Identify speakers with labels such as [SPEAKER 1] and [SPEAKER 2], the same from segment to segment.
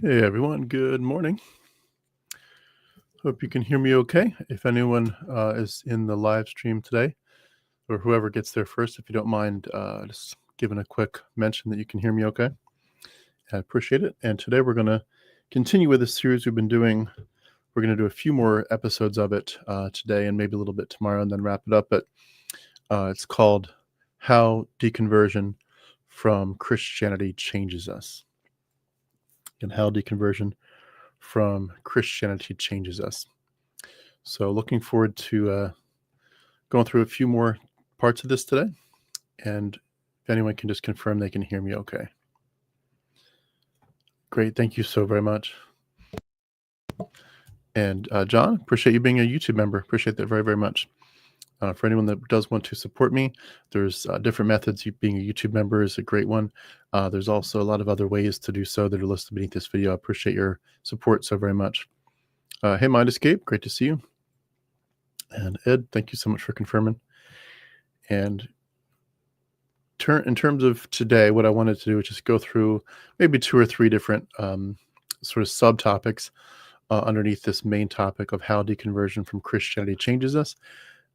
[SPEAKER 1] Hey everyone, good morning. Hope you can hear me okay. If anyone is in the live stream today, or whoever gets there first, if you don't mind just giving a quick mention that you can hear me okay, I appreciate it. And today we're going to continue with the series we've been doing. We're going to do a few more episodes of it today and maybe a little bit tomorrow and then wrap it up. But it's called How Deconversion from Christianity Changes Us. And how deconversion from Christianity changes us. So looking forward to going through a few more parts of this today. And if anyone can just confirm they can hear me okay. Great. Thank you so very much. And John, appreciate you being a YouTube member. Appreciate that very, very much. For anyone that does want to support me, there's different methods. Being a YouTube member is a great one. There's also a lot of other ways to do so that are listed beneath this video. I appreciate your support so very much. Hey, Mind Escape, great to see you. And Ed, thank you so much for confirming. And in terms of today, what I wanted to do is just go through maybe 2 or 3 different sort of subtopics underneath this main topic of how deconversion from Christianity changes us.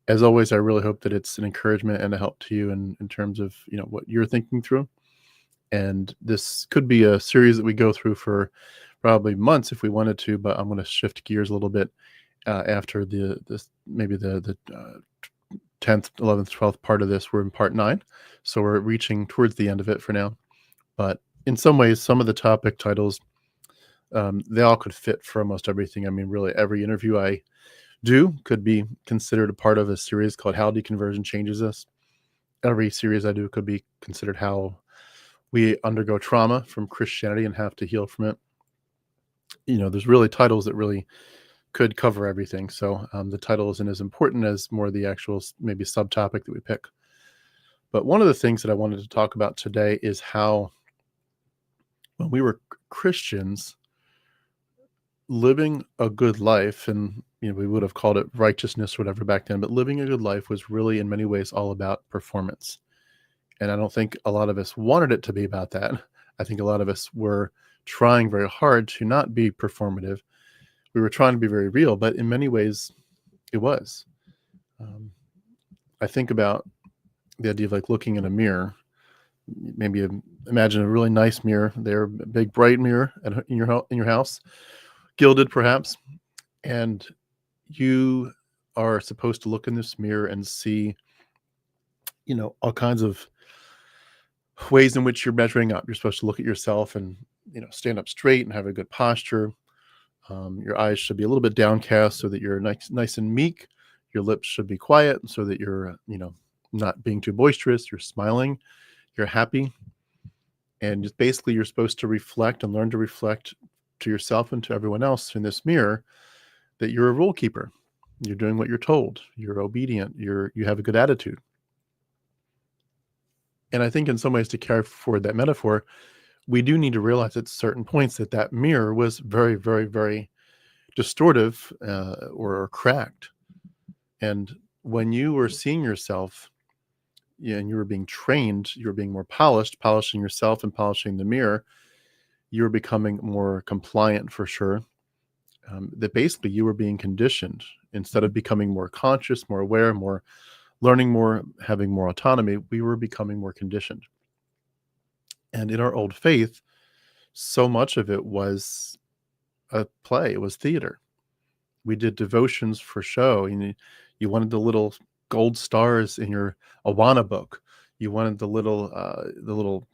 [SPEAKER 1] As always, I really hope that it's an encouragement and a help to you in terms of what you're thinking through. And this could be a series that we go through for probably months if we wanted to, but I'm going to shift gears a little bit after the 10th, 11th, 12th part of this. We're in part 9, so we're reaching towards the end of it for now. But in some ways, some of the topic titles, they all could fit for almost everything. I mean, really, every interview I do could be considered a part of a series called How Deconversion Changes Us. Every series I do could be considered how we undergo trauma from Christianity and have to heal from it. There's really titles that really could cover everything. So the title isn't as important as more the actual maybe subtopic that we pick. But one of the things that I wanted to talk about today is how when we were Christians, living a good life, and we would have called it righteousness or whatever back then, but living a good life was really in many ways all about performance. And I don't think a lot of us wanted it to be about that. I think a lot of us were trying very hard to not be performative. We were trying to be very real, but in many ways it was. I think about the idea of like looking in a mirror. Maybe imagine a really nice mirror there, a big bright mirror in your house, gilded perhaps, and you are supposed to look in this mirror and see all kinds of ways in which you're measuring up. You're supposed to look at yourself and stand up straight and have a good posture. Your eyes should be a little bit downcast so that you're nice and meek. Your lips should be quiet so that you're not being too boisterous. You're smiling, you're happy, and just basically you're supposed to reflect and learn to reflect to yourself and to everyone else in this mirror that you're a rule keeper. You're doing what you're told. You're obedient. You have a good attitude. And I think in some ways, to carry forward that metaphor, we do need to realize at certain points that mirror was very, very, very distortive or cracked. And when you were seeing yourself and you were being trained, you were being more polishing yourself and polishing the mirror, you were becoming more compliant for sure. That basically you were being conditioned. Instead of becoming more conscious, more aware, more learning more, having more autonomy, we were becoming more conditioned. And in our old faith, so much of it was a play. It was theater. We did devotions for show. You wanted the little gold stars in your Awana book. You wanted the little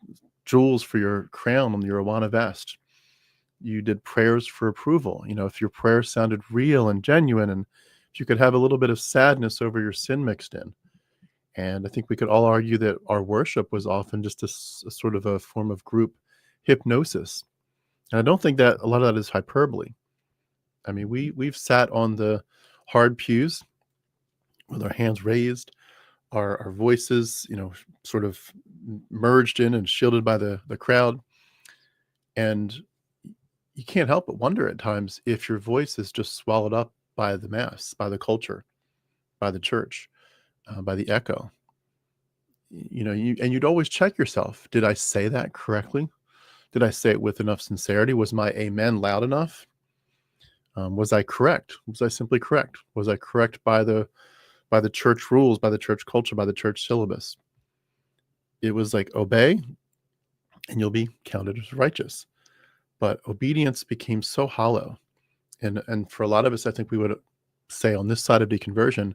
[SPEAKER 1] jewels for your crown on your Awana vest. You did prayers for approval. If your prayer sounded real and genuine, and if you could have a little bit of sadness over your sin mixed in. And I think we could all argue that our worship was often just a sort of a form of group hypnosis. And I don't think that a lot of that is hyperbole. I mean, we've sat on the hard pews with our hands raised, our voices, sort of merged in and shielded by the crowd. And you can't help but wonder at times if your voice is just swallowed up by the mass, by the culture, by the church, by the echo. And you'd always check yourself. Did I say that correctly? Did I say it with enough sincerity? Was my amen loud enough? Was I correct? Was I simply correct? Was I correct by the church rules, by the church culture, by the church syllabus? It was like, obey and you'll be counted as righteous. But obedience became so hollow. And for a lot of us, I think we would say on this side of deconversion,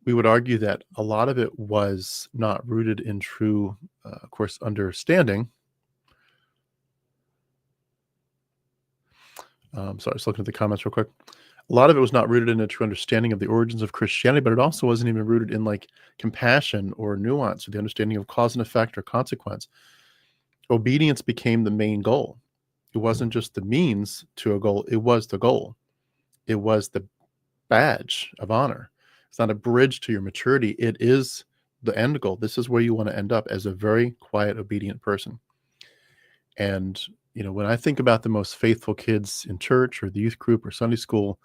[SPEAKER 1] we would argue that a lot of it was not rooted in true, of course, understanding. Sorry, I was looking at the comments real quick. A lot of it was not rooted in a true understanding of the origins of Christianity, but it also wasn't even rooted in like compassion or nuance or the understanding of cause and effect or consequence. Obedience became the main goal. It wasn't just the means to a goal, it was the goal. It was the badge of honor. It's not a bridge to your maturity. It is the end goal. This is where you want to end up as a very quiet, obedient person. And, when I think about the most faithful kids in church or the youth group or Sunday school,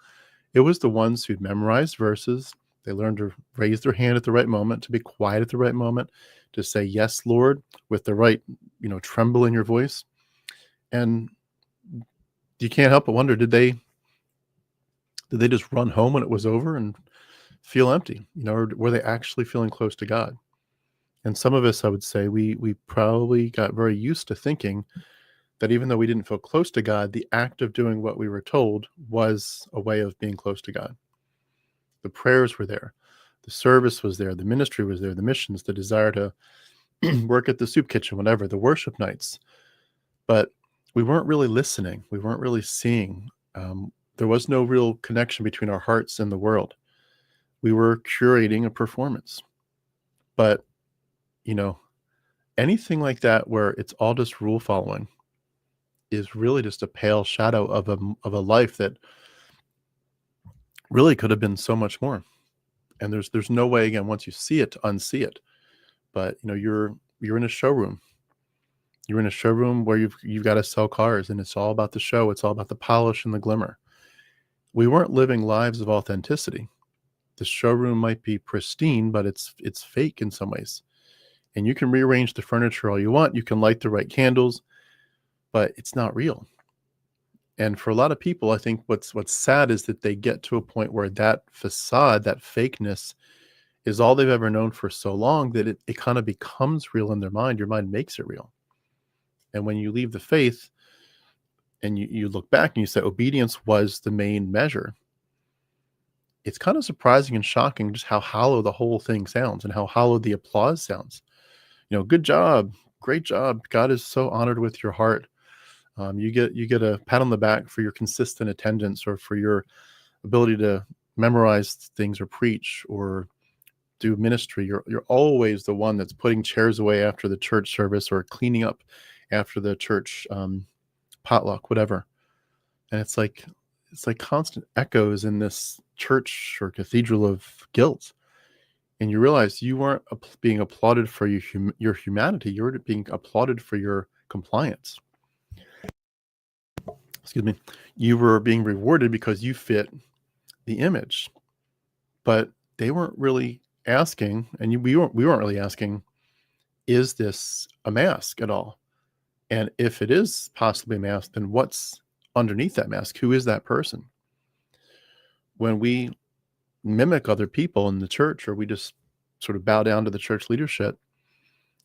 [SPEAKER 1] it was the ones who'd memorized verses. They learned to raise their hand at the right moment, to be quiet at the right moment, to say, yes, Lord, with the right, tremble in your voice. And you can't help but wonder, did they just run home when it was over and feel empty? Or were they actually feeling close to God? And some of us, I would say, we probably got very used to thinking that even though we didn't feel close to God, the act of doing what we were told was a way of being close to God. The prayers were there. The service was there. The ministry was there. The missions, the desire to work at the soup kitchen, whatever, the worship nights. But we weren't really listening. We weren't really seeing. There was no real connection between our hearts and the world. We were curating a performance. But, anything like that where it's all just rule following is really just a pale shadow of a life that really could have been so much more. And there's no way, again, once you see it, to unsee it. But you're in a showroom. You're in a showroom where you've got to sell cars, and it's all about the show. It's all about the polish and the glimmer. We weren't living lives of authenticity. The showroom might be pristine, but it's fake in some ways. And you can rearrange the furniture all you want. You can light the right candles, but it's not real. And for a lot of people, I think what's sad is that they get to a point where that facade, that fakeness, is all they've ever known for so long that it kind of becomes real in their mind. Your mind makes it real. And when you leave the faith and you look back and you say obedience was the main measure, it's kind of surprising and shocking just how hollow the whole thing sounds and how hollow the applause sounds. Good job, great job. God is so honored with your heart. You get a pat on the back for your consistent attendance or for your ability to memorize things or preach or do ministry. You're always the one that's putting chairs away after the church service or cleaning up after the church potluck, whatever. And it's like constant echoes in this church or cathedral of guilt. And you realize you weren't being applauded for your humanity. You were being applauded for your compliance. Excuse me. You were being rewarded because you fit the image. But they weren't really asking, and we weren't really asking, is this a mask at all? And if it is possibly a mask, then what's underneath that mask? Who is that person? When we mimic other people in the church, or we just sort of bow down to the church leadership,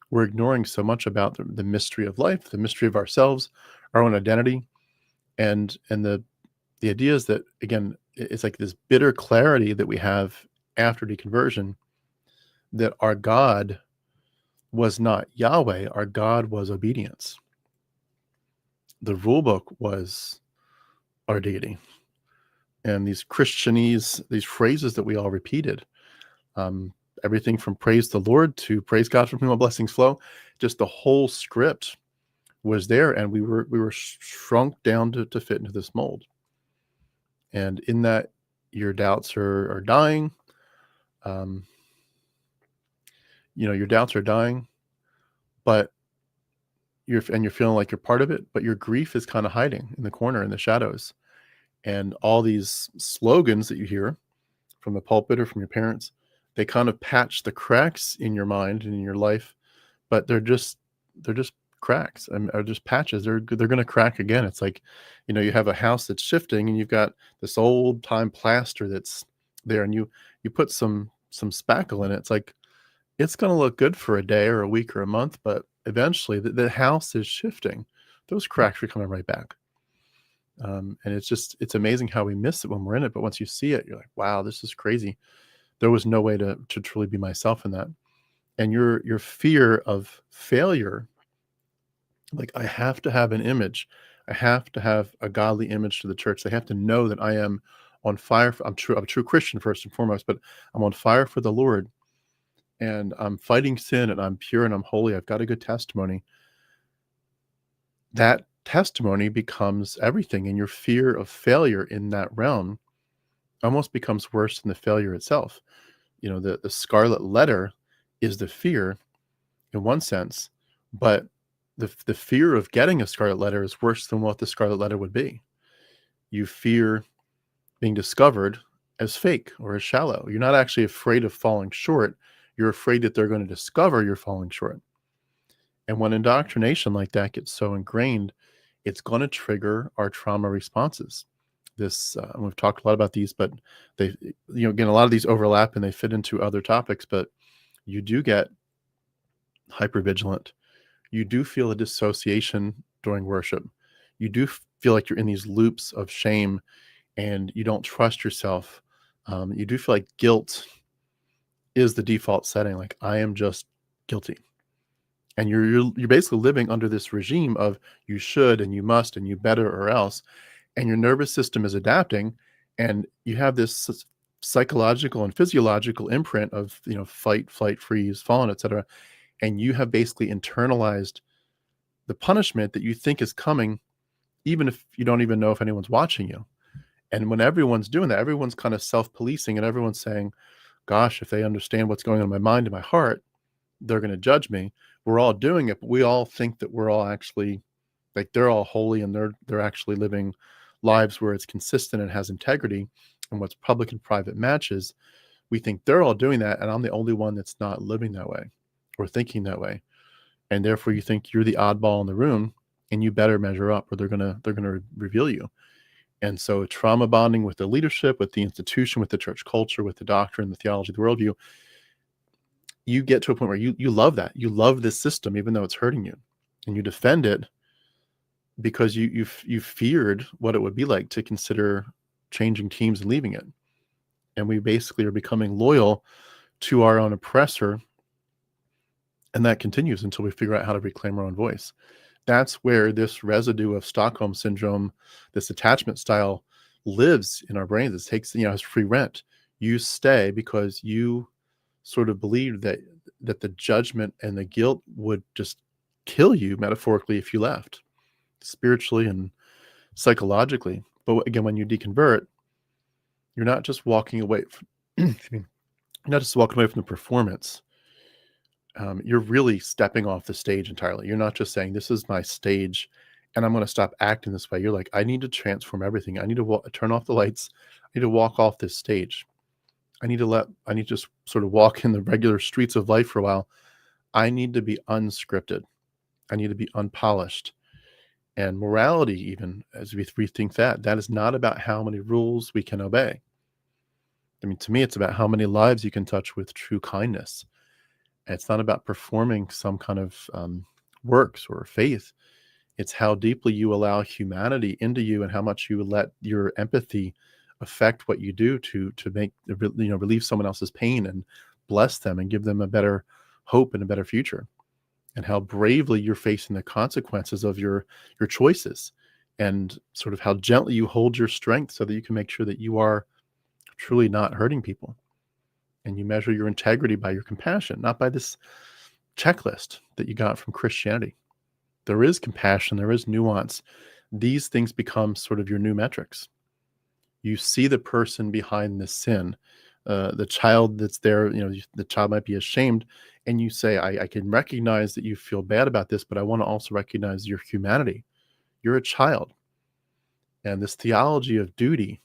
[SPEAKER 1] we're ignoring so much about the mystery of life, the mystery of ourselves, our own identity, and the idea is that, again, it's like this bitter clarity that we have after deconversion, that our God was not Yahweh, our God was obedience. The rule book was our deity. And these Christianese, these phrases that we all repeated, everything from praise the Lord to praise God from whom all blessings flow, just the whole script was there, and we were shrunk down to fit into this mold. And in that, your doubts are dying. Your doubts are dying, but you're feeling like you're part of it, but your grief is kind of hiding in the corner, in the shadows. And all these slogans that you hear from the pulpit or from your parents, they kind of patch the cracks in your mind and in your life, but they're just cracks and are just patches. They're going to crack again. It's like, you have a house that's shifting, and you've got this old time plaster that's there, and you put some spackle in it. It's like, it's going to look good for a day or a week or a month, but eventually the house is shifting. Those cracks are coming right back. And it's amazing how we miss it when we're in it. But once you see it, you're like, wow, this is crazy. There was no way to truly be myself in that. And your fear of failure, like, I have to have an image. I have to have a godly image to the church. They have to know that I am on fire. I'm a true Christian first and foremost, but I'm on fire for the Lord, and I'm fighting sin, and I'm pure, and I'm holy. I've got a good testimony. That testimony becomes everything, and your fear of failure in that realm almost becomes worse than the failure itself. The scarlet letter is the fear in one sense, but the fear of getting a scarlet letter is worse than what the scarlet letter would be. You fear being discovered as fake or as shallow. You're not actually afraid of falling short. You're afraid that they're going to discover you're falling short. And when indoctrination like that gets so ingrained, it's going to trigger our trauma responses. And we've talked a lot about these, but they, again, a lot of these overlap and they fit into other topics, but you do get hypervigilant. You do feel a dissociation during worship. You do feel like you're in these loops of shame, and you don't trust yourself. You do feel like guilt is the default setting. Like, I am just guilty. And you're basically living under this regime of you should and you must and you better or else. And your nervous system is adapting, and you have this psychological and physiological imprint of, fight, flight, freeze, fallen, etc. And you have basically internalized the punishment that you think is coming, even if you don't even know if anyone's watching you. And when everyone's doing that, everyone's kind of self-policing, and everyone's saying, gosh, if they understand what's going on in my mind and my heart, they're going to judge me. We're all doing it, but we all think that we're all actually, like, they're all holy, and they're actually living lives where it's consistent and has integrity, and what's public and private matches. We think they're all doing that, and I'm the only one that's not living that way or thinking that way. And therefore you think you're the oddball in the room, and you better measure up, or they're gonna reveal you. And so trauma bonding with the leadership, with the institution, with the church culture, with the doctrine, the theology, the worldview, you get to a point where you love that. You love this system, even though it's hurting you, and you defend it because you feared what it would be like to consider changing teams and leaving it. And we basically are becoming loyal to our own oppressor, and that continues until we figure out how to reclaim our own voice. That's where this residue of Stockholm syndrome, this attachment style, lives in our brains. It takes, as free rent. You stay because you sort of believed that the judgment and the guilt would just kill you, metaphorically, if you left, spiritually and psychologically. But again, when you deconvert, you're not just walking away from, you're not just walking away from the performance. You're really stepping off the stage entirely. You're not just saying, this is my stage and I'm going to stop acting this way. You're like, I need to transform everything. I need to turn off the lights. I need to walk off this stage. I need to just sort of walk in the regular streets of life for a while. I need to be unscripted. I need to be unpolished. And morality, even as we rethink that is not about how many rules we can obey. I mean, to me, it's about how many lives you can touch with true kindness. And it's not about performing some kind of works or faith. It's how deeply you allow humanity into you, and how much you let your empathy affect what you do to make, relieve someone else's pain and bless them and give them a better hope and a better future. And how bravely you're facing the consequences of your choices, and sort of how gently you hold your strength so that you can make sure that you are truly not hurting people. And you measure your integrity by your compassion, not by this checklist that you got from Christianity. There is compassion, there is nuance. These things become sort of your new metrics. You see the person behind the sin, the child that's there, the child might be ashamed, and you say, I can recognize that you feel bad about this, but I want to also recognize your humanity. You're a child. And this theology of duty,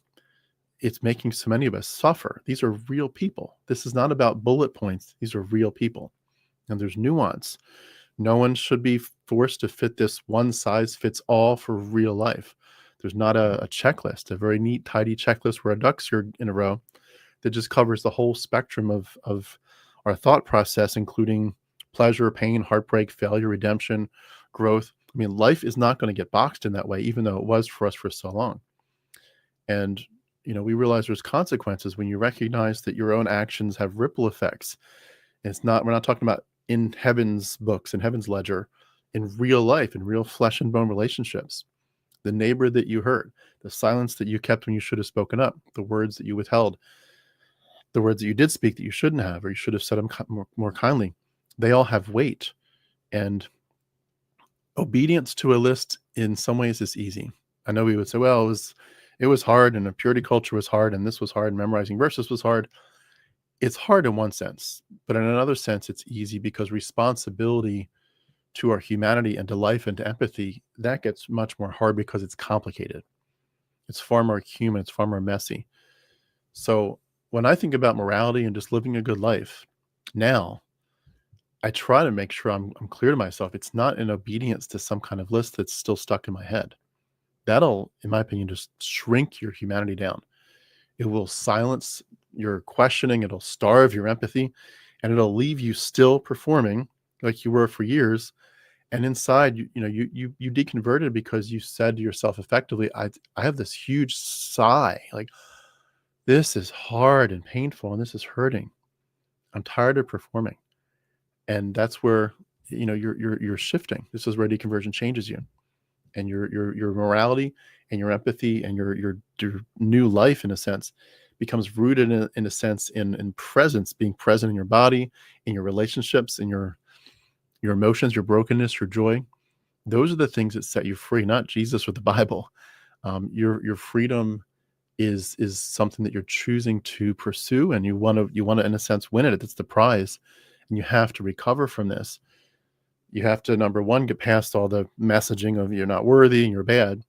[SPEAKER 1] it's making so many of us suffer. These are real people. This is not about bullet points. These are real people. And there's nuance No one should be forced to fit this one size fits all for real life. There's not a checklist, a very neat, tidy checklist where a ducks are in a row that just covers the whole spectrum of our thought process, including pleasure, pain, heartbreak, failure, redemption, growth. I mean, life is not going to get boxed in that way, even though it was for us for so long. And, we realize there's consequences when you recognize that your own actions have ripple effects. We're not talking about in heaven's books, in heaven's ledger, in real life, in real flesh and bone relationships. The neighbor that you hurt, the silence that you kept when you should have spoken up, the words that you withheld, the words that you did speak that you shouldn't have, or you should have said them more kindly, they all have weight. And obedience to a list in some ways is easy. I know we would say, well, it was hard, and a purity culture was hard, and this was hard, and memorizing verses was hard. It's hard in one sense, but in another sense, it's easy because responsibility to our humanity and to life and to empathy, that gets much more hard because it's complicated. It's far more human. It's far more messy. So when I think about morality and just living a good life now, I try to make sure I'm clear to myself. It's not in obedience to some kind of list that's still stuck in my head. That'll, in my opinion, just shrink your humanity down. It will silence your questioning. It'll starve your empathy, and it'll leave you still performing like you were for years. And inside, you deconverted because you said to yourself effectively, I have this huge sigh, like, this is hard and painful, and this is hurting. I'm tired of performing. And that's where, you're shifting. This is where deconversion changes you. And your morality and your empathy and your new life, in a sense, becomes rooted in a sense in presence, being present in your body, in your relationships, in your emotions, your brokenness, your joy. Those are the things that set you free, not Jesus or the Bible. Your freedom is something that you're choosing to pursue, and you want to in a sense win it. That's the prize, and you have to recover from this. You have to, number one, get past all the messaging of you're not worthy and you're bad,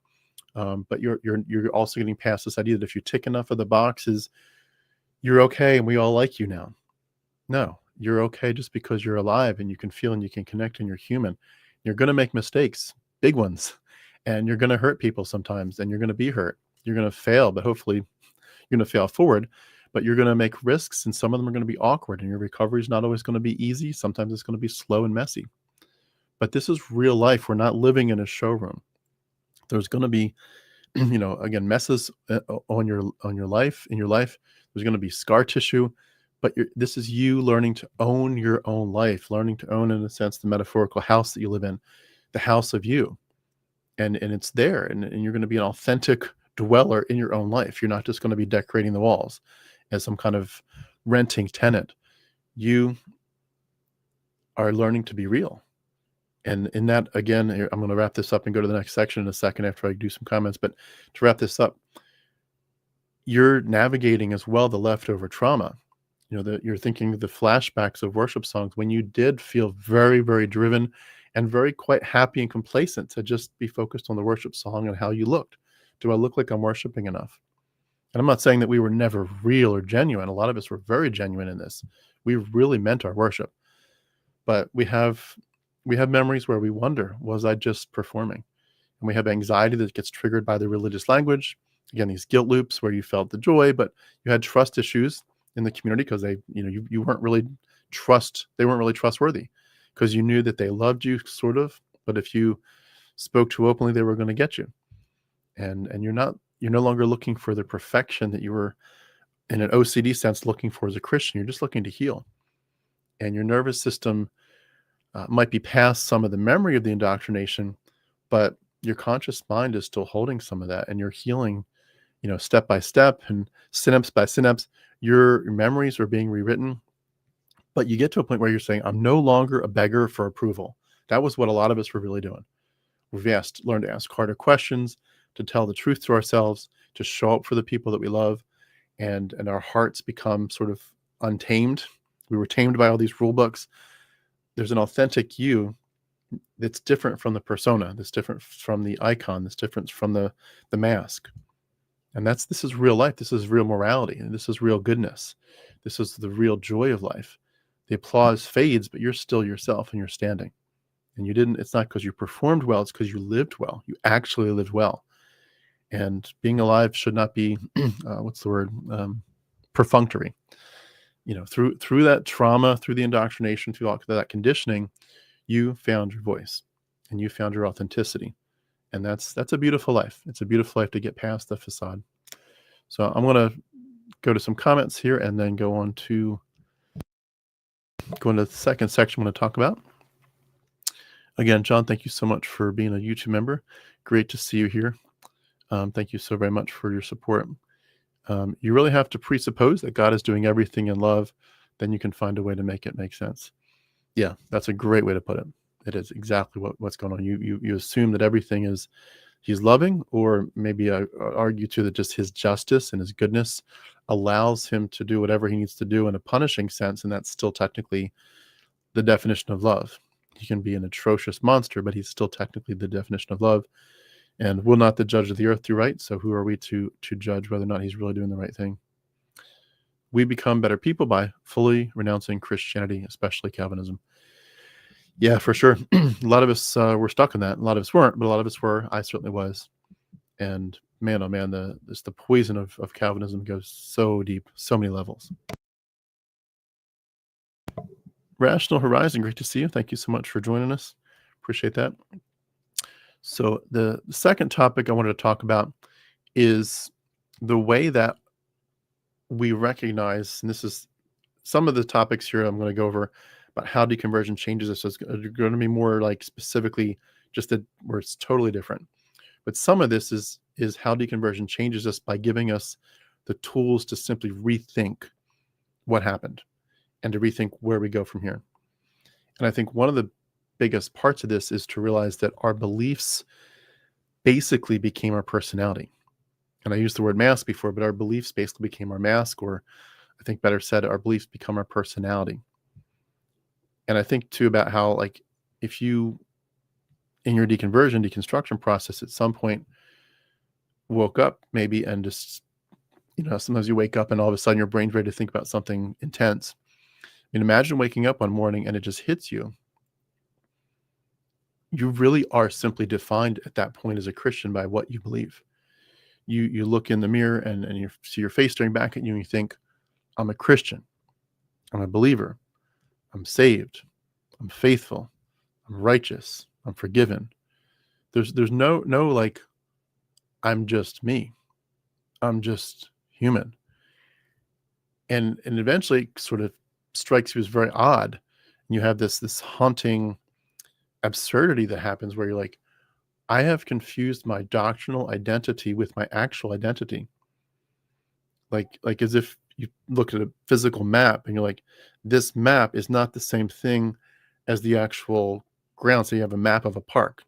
[SPEAKER 1] but you're also getting past this idea that if you tick enough of the boxes, you're okay and we all like you now. No, you're okay just because you're alive and you can feel and you can connect and you're human. You're going to make mistakes, big ones, and you're going to hurt people sometimes, and you're going to be hurt. You're going to fail, but hopefully you're going to fail forward, but you're going to make risks, and some of them are going to be awkward, and your recovery is not always going to be easy. Sometimes it's going to be slow and messy. But this is real life. We're not living in a showroom. There's going to be, again, messes on your life, in your life. There's going to be scar tissue, but this is you learning to own your own life, learning to own, in a sense, the metaphorical house that you live in, the house of you. And it's there, and you're going to be an authentic dweller in your own life. You're not just going to be decorating the walls as some kind of renting tenant. You are learning to be real. And in that, again, I'm going to wrap this up and go to the next section in a second after I do some comments. But to wrap this up, you're navigating as well the leftover trauma. You're thinking the flashbacks of worship songs when you did feel very, very driven and very quite happy and complacent to just be focused on the worship song and how you looked. Do I look like I'm worshiping enough? And I'm not saying that we were never real or genuine. A lot of us were very genuine in this. We really meant our worship. But we have memories where we wonder, was I just performing? And we have anxiety that gets triggered by the religious language. Again, these guilt loops where you felt the joy, but you had trust issues in the community because you weren't really they weren't really trustworthy because you knew that they loved you, sort of, but if you spoke too openly, they were going to get you. And you're no longer looking for the perfection that you were, in an OCD sense, looking for as a Christian. You're just looking to heal. And your nervous system might be past some of the memory of the indoctrination, but your conscious mind is still holding some of that, and you're healing, step by step and synapse by synapse. Your memories are being rewritten, but you get to a point where you're saying, I'm no longer a beggar for approval. That was what a lot of us were really doing. We've learned to ask harder questions, to tell the truth to ourselves, to show up for the people that we love, and our hearts become sort of untamed. We were tamed by all these rule books. There's an authentic you that's different from the persona, that's different from the icon, that's different from the mask. And this is real life. This is real morality. And this is real goodness. This is the real joy of life. The applause fades, but you're still yourself and you're standing. And you didn't, it's not because you performed well, it's because you lived well. You actually lived well. And being alive should not be, what's the word? Perfunctory. Through that trauma, through the indoctrination, through all that conditioning, you found your voice and you found your authenticity. And that's a beautiful life. It's a beautiful life to get past the facade. So I'm going to go to some comments here and then go into the second section I want to talk about. Again, John, thank you so much for being a YouTube member. Great to see you here. Thank you so very much for your support. You really have to presuppose that God is doing everything in love, then you can find a way to make it make sense. Yeah, that's a great way to put it. It is exactly what's going on. You assume that everything is he's loving, or maybe I argue too that just his justice and his goodness allows him to do whatever he needs to do in a punishing sense, and that's still technically the definition of love. He can be an atrocious monster, but he's still technically the definition of love. And will not the judge of the earth do right? So who are we to judge whether or not he's really doing the right thing? We become better people by fully renouncing Christianity, especially Calvinism. Yeah, for sure. A lot of us were stuck in that. A lot of us weren't, but a lot of us were. I certainly was. And man, oh man, the poison of Calvinism goes so deep, so many levels. Rational Horizon, great to see you. Thank you so much for joining us. Appreciate that. So the second topic I wanted to talk about is the way that we recognize, and this is some of the topics here I'm going to go over about how deconversion changes us. So it's going to be more like specifically just where it's totally different. But some of this is how deconversion changes us by giving us the tools to simply rethink what happened and to rethink where we go from here. And I think one of the biggest parts of this is to realize that our beliefs basically became our personality. And I used the word mask before, but our beliefs basically became our mask, or I think better said, our beliefs become our personality. And I think too about how, like, if you, in your deconstruction process, at some point woke up maybe and just, sometimes you wake up and all of a sudden your brain's ready to think about something intense. I mean, imagine waking up one morning and it just hits you. You really are simply defined at that point as a Christian by what you believe. You look in the mirror and you see your face staring back at you and you think, I'm a Christian. I'm a believer. I'm saved. I'm faithful. I'm righteous. I'm forgiven. There's no like, I'm just me. I'm just human. And eventually it sort of strikes you as very odd. And you have this haunting absurdity that happens where you're like, I have confused my doctrinal identity with my actual identity. Like as if you look at a physical map and you're like, this map is not the same thing as the actual ground. So you have a map of a park,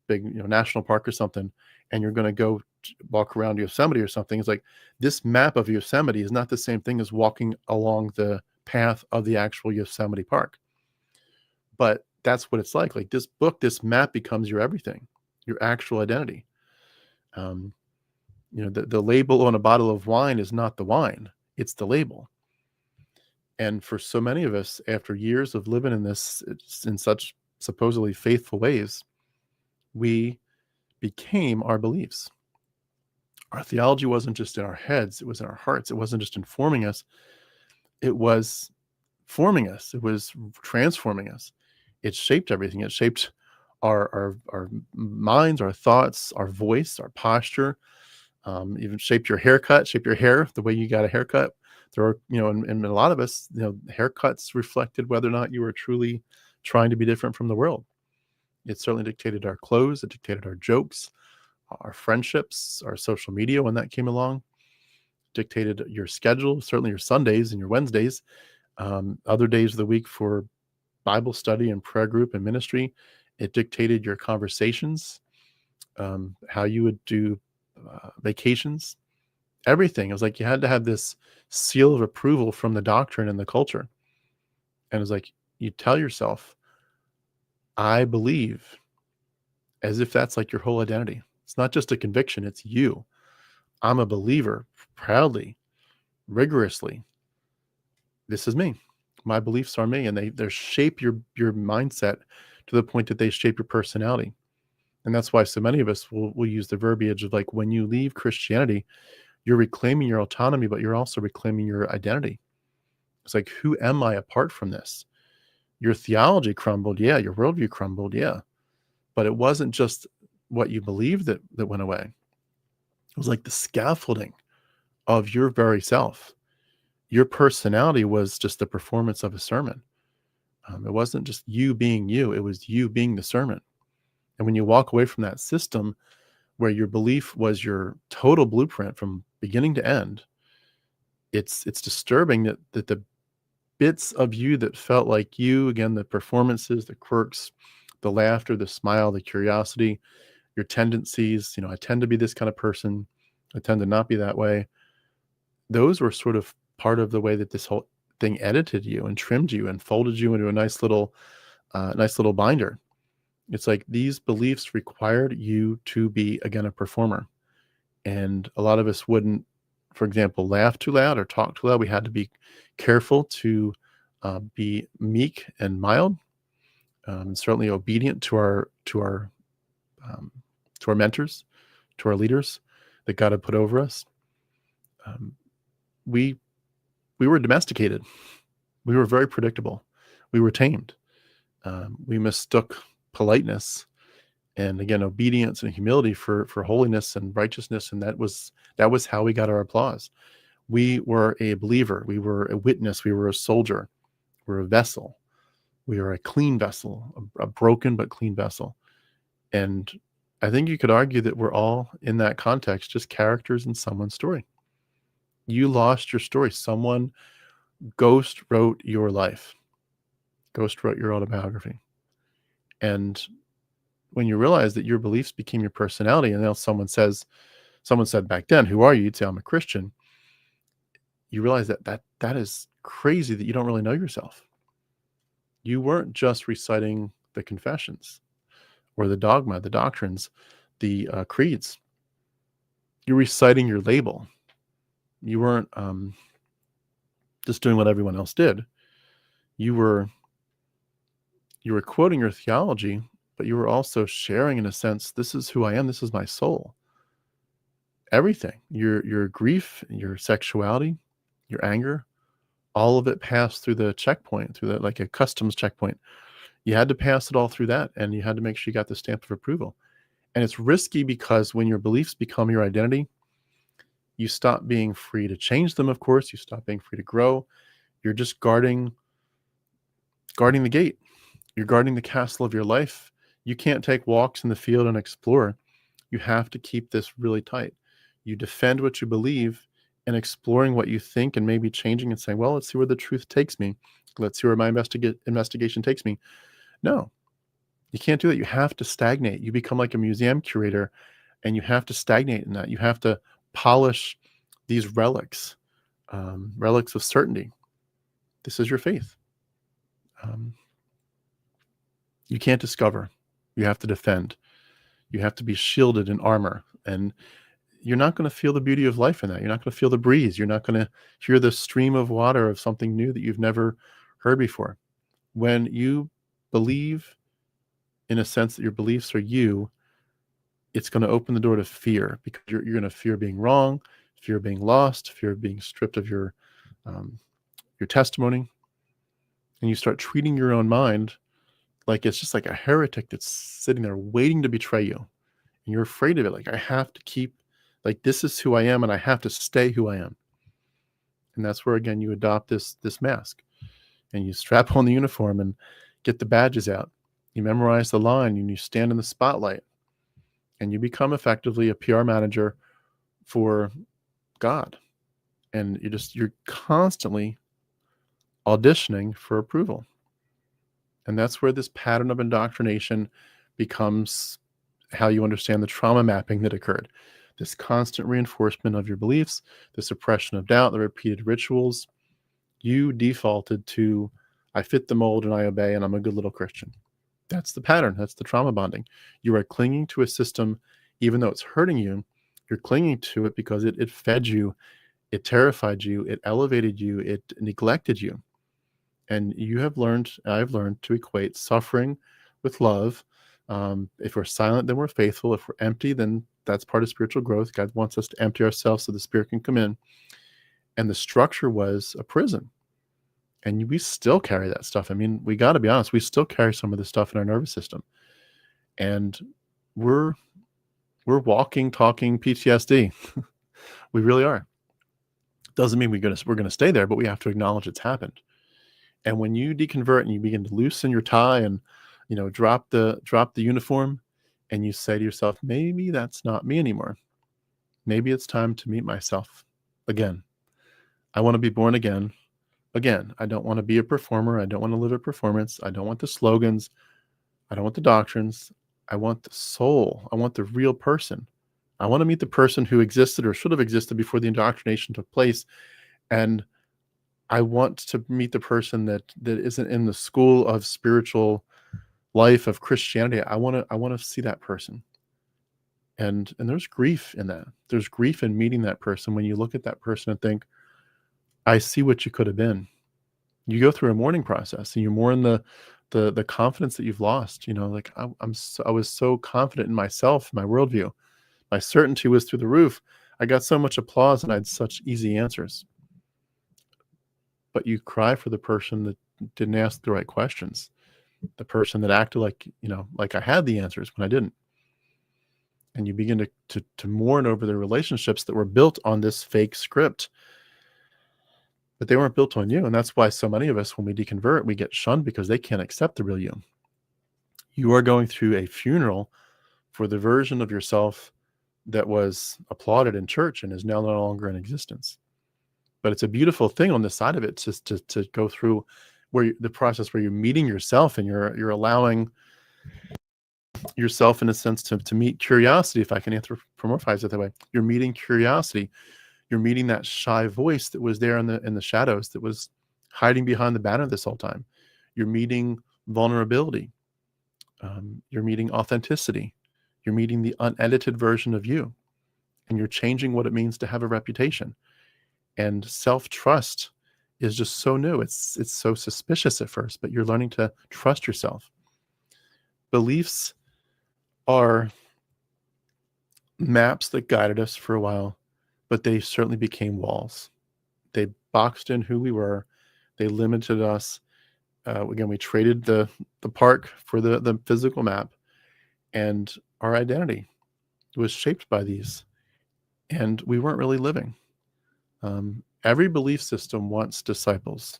[SPEAKER 1] big, national park or something, and you're going to go walk around Yosemite or something. It's like, this map of Yosemite is not the same thing as walking along the path of the actual Yosemite Park. But that's what it's like. Like this book, this map becomes your everything, your actual identity. The label on a bottle of wine is not the wine, it's the label. And for so many of us, after years of living in this, in such supposedly faithful ways, we became our beliefs. Our theology wasn't just in our heads, it was in our hearts. It wasn't just informing us, it was forming us. It was transforming us. It shaped everything. It shaped our minds, our thoughts, our voice, our posture, even shaped your haircut, shaped your hair, the way you got a haircut. There are, and a lot of us, haircuts reflected whether or not you were truly trying to be different from the world. It certainly dictated our clothes. It dictated our jokes, our friendships, our social media when that came along. Dictated your schedule, certainly your Sundays and your Wednesdays, other days of the week for Bible study and prayer group and ministry. It dictated your conversations, how you would do vacations, everything. It was like you had to have this seal of approval from the doctrine and the culture. And it's like you tell yourself, I believe, as if that's like your whole identity. It's not just a conviction, it's you. I'm a believer, proudly, rigorously. This is me. My beliefs are me, and they shape your mindset to the point that they shape your personality. And that's why so many of us will use the verbiage of like, when you leave Christianity, you're reclaiming your autonomy, but you're also reclaiming your identity. It's like, who am I apart from this? Your theology crumbled, yeah. Your worldview crumbled, yeah. But it wasn't just what you believed that went away. It was like the scaffolding of your very self. Your personality was just the performance of a sermon. It wasn't just you being you, it was you being the sermon. And when you walk away from that system where your belief was your total blueprint from beginning to end, it's disturbing that the bits of you that felt like you, again, the performances, the quirks, the laughter, the smile, the curiosity, your tendencies, I tend to be this kind of person, I tend to not be that way. Those were sort of part of the way that this whole thing edited you and trimmed you and folded you into a nice little binder. It's like these beliefs required you to be, again, a performer. And a lot of us wouldn't, for example, laugh too loud or talk too loud. We had to be careful to be meek and mild, certainly obedient to our mentors, to our leaders that God had put over us. We were domesticated. We were very predictable. We were tamed. We mistook politeness and, again, obedience and humility for holiness and righteousness, and that was how we got our applause. We were a believer. We were a witness. We were a soldier. We were a vessel. We are a clean vessel, a broken but clean vessel. And I think you could argue that we're all, in that context, just characters in someone's story. You lost your story. Someone ghost wrote your life, ghost wrote your autobiography. And when you realize that your beliefs became your personality, and now someone said back then, "Who are you?" You'd say, "I'm a Christian." You realize that is crazy, that you don't really know yourself. You weren't just reciting the confessions or the dogma, the doctrines, the creeds. You're reciting your label. You weren't just doing what everyone else did. You were quoting your theology, but you were also sharing, in a sense, this is who I am. This is my soul. Everything, your grief, your sexuality, your anger, all of it passed through the checkpoint, through that, like a customs checkpoint. You had to pass it all through that, and you had to make sure you got the stamp of approval. And it's risky because when your beliefs become your identity, you stop being free to change them, of course. You stop being free to grow. You're just guarding the gate. You're guarding the castle of your life. You can't take walks in the field and explore. You have to keep this really tight. You defend what you believe and exploring what you think, and maybe changing and saying, well, let's see where the truth takes me. Let's see where my investigation takes me. No, you can't do that. You have to stagnate. You become like a museum curator, and you have to stagnate in that. You have to polish these relics of certainty. This is your faith. You can't discover. You have to defend. You have to be shielded in armor. And you're not going to feel the beauty of life in that. You're not going to feel the breeze. You're not going to hear the stream of water of something new that you've never heard before. When you believe, in a sense, that your beliefs are you, it's going to open the door to fear, because you're going to fear being wrong, fear of being lost, fear of being stripped of your testimony. And you start treating your own mind like it's just like a heretic that's sitting there waiting to betray you. And you're afraid of it. Like, I have to keep, like, this is who I am, and I have to stay who I am. And that's where, again, you adopt this mask, and you strap on the uniform and get the badges out. You memorize the line, and you stand in the spotlight, and you become effectively a PR manager for God. And you're constantly auditioning for approval. And that's where this pattern of indoctrination becomes how you understand the trauma mapping that occurred. This constant reinforcement of your beliefs, the suppression of doubt, the repeated rituals. You defaulted to, I fit the mold and I obey, and I'm a good little Christian. That's the pattern. That's the trauma bonding. You are clinging to a system, even though it's hurting you. You're clinging to it because it fed you, it terrified you, it elevated you, it neglected you. And I've learned to equate suffering with love. If we're silent, then we're faithful. If we're empty, then that's part of spiritual growth. God wants us to empty ourselves so the Spirit can come in. And the structure was a prison. And we still carry that stuff. I mean, we got to be honest, we still carry some of this stuff in our nervous system. And we're walking, talking PTSD. We really are. Doesn't mean we're going to stay there, but we have to acknowledge it's happened. And when you deconvert and you begin to loosen your tie and, drop the uniform, and you say to yourself, maybe that's not me anymore. Maybe it's time to meet myself again. I want to be born again. Again, I don't want to be a performer. I don't want to live a performance. I don't want the slogans. I don't want the doctrines. I want the soul. I want the real person. I want to meet the person who existed or should have existed before the indoctrination took place. And I want to meet the person that isn't in the school of spiritual life of Christianity. I want to see that person. And there's grief in that. There's grief in meeting that person when you look at that person and think, I see what you could have been. You go through a mourning process and you mourn the confidence that you've lost. I was so confident in myself, my worldview. My certainty was through the roof. I got so much applause and I had such easy answers. But you cry for the person that didn't ask the right questions. The person that acted like I had the answers when I didn't. And you begin to mourn over the relationships that were built on this fake script. But they weren't built on you. And that's why so many of us, when we deconvert, we get shunned because they can't accept the real you. You are going through a funeral for the version of yourself that was applauded in church and is now no longer in existence. But it's a beautiful thing on the side of it to go through the process where you're meeting yourself and you're allowing yourself, in a sense, to meet curiosity, if I can anthropomorphize it that way. You're meeting curiosity. You're meeting that shy voice that was there in the shadows, that was hiding behind the banner this whole time. You're meeting vulnerability. You're meeting authenticity. You're meeting the unedited version of you. And you're changing what it means to have a reputation. And self-trust is just so new. It's so suspicious at first, but you're learning to trust yourself. Beliefs are maps that guided us for a while, but they certainly became walls. They boxed in who we were. They limited us. Again, we traded the park for the physical map, and our identity was shaped by these, and we weren't really living. Every belief system wants disciples.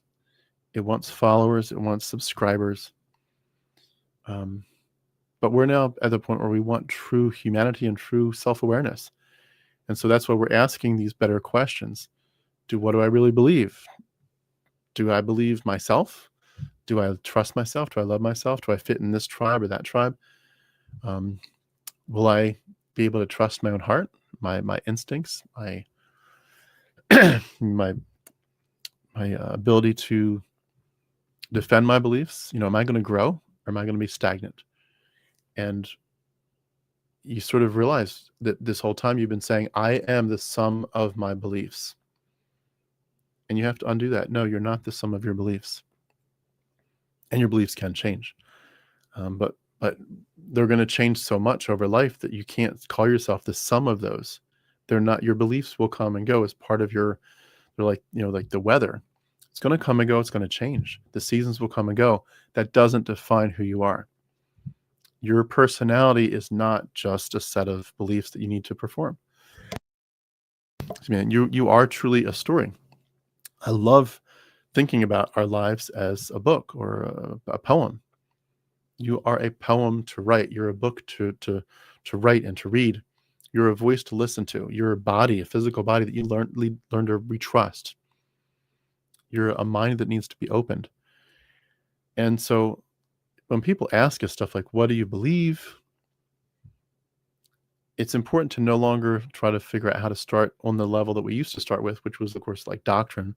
[SPEAKER 1] It wants followers. It wants subscribers. But we're now at the point where we want true humanity and true self-awareness. And so that's why we're asking these better questions. What do I really believe? Do I believe myself? Do I trust myself? Do I love myself? Do I fit in this tribe or that tribe? Will I be able to trust my own heart, my instincts, my ability to defend my beliefs? Am I going to grow, or am I going to be stagnant? And you sort of realize that this whole time you've been saying, I am the sum of my beliefs. And you have to undo that. No, you're not the sum of your beliefs. And your beliefs can change. But they're going to change so much over life that you can't call yourself the sum of those. They're not. Your beliefs will come and go as part of they're like the weather. It's going to come and go. It's going to change. The seasons will come and go. That doesn't define who you are. Your personality is not just a set of beliefs that you need to perform. You are truly a story. I love thinking about our lives as a book or a poem. You are a poem to write. You're a book to write and to read. You're a voice to listen to. You're a body, a physical body that you learn to retrust. You're a mind that needs to be opened. And so when people ask us stuff like, what do you believe? It's important to no longer try to figure out how to start on the level that we used to start with, which was, of course, like doctrine.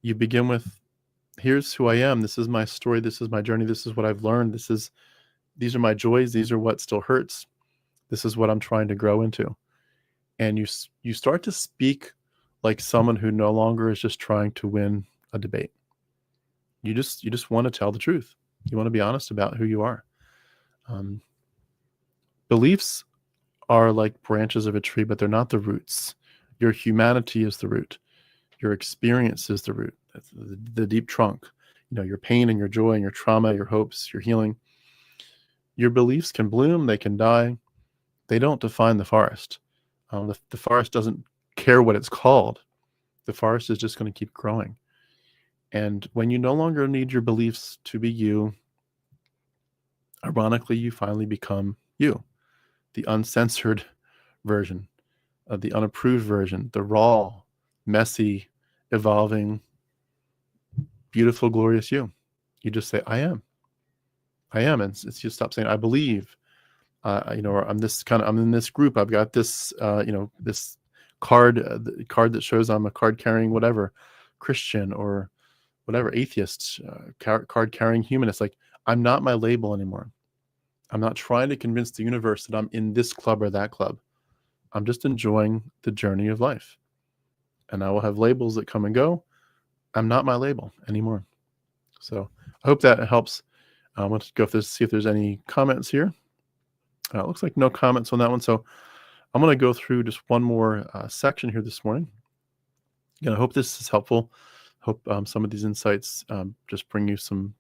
[SPEAKER 1] You begin with, here's who I am. This is my story. This is my journey. This is what I've learned. These are my joys. These are what still hurts. This is what I'm trying to grow into. And you start to speak like someone who no longer is just trying to win a debate. You just want to tell the truth. You want to be honest about who you are. Um, Beliefs are like branches of a tree, but they're not the roots. Your humanity is the root. Your experience is the root. That's the deep trunk. Your pain and your joy and your trauma, your hopes, your healing. Your beliefs can bloom, they can die. They don't define the forest. The forest doesn't care what it's called. The forest is just going to keep growing. And when you no longer need your beliefs to be you, ironically, you finally become you, the uncensored version, the unapproved version, the raw, messy, evolving, beautiful, glorious you. You just say, I am. I am. And it's you stop saying, I believe, or I'm in this group. I've got this, this card, the card that shows I'm a card carrying, whatever, Christian or whatever, atheist, card carrying humanist. Like, I'm not my label anymore. I'm not trying to convince the universe that I'm in this club or that club. I'm just enjoying the journey of life. And I will have labels that come and go. I'm not my label anymore. So I hope that helps. I want to go see if there's any comments here. It looks like no comments on that one. So I'm going to go through just one more section here this morning. Again, I hope this is helpful. Hope some of these insights just bring you some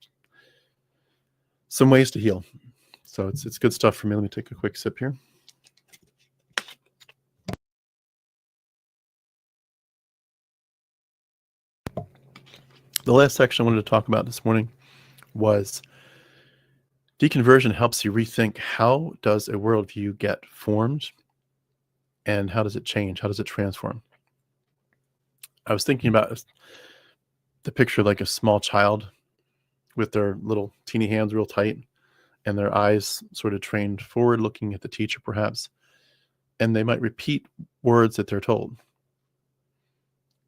[SPEAKER 1] ways to heal. So it's good stuff for me. Let me take a quick sip here. The last section I wanted to talk about this morning was deconversion helps you rethink, how does a worldview get formed and how does it change? How does it transform? I was thinking about the picture like a small child with their little teeny hands real tight and their eyes sort of trained forward, looking at the teacher perhaps, and they might repeat words that they're told.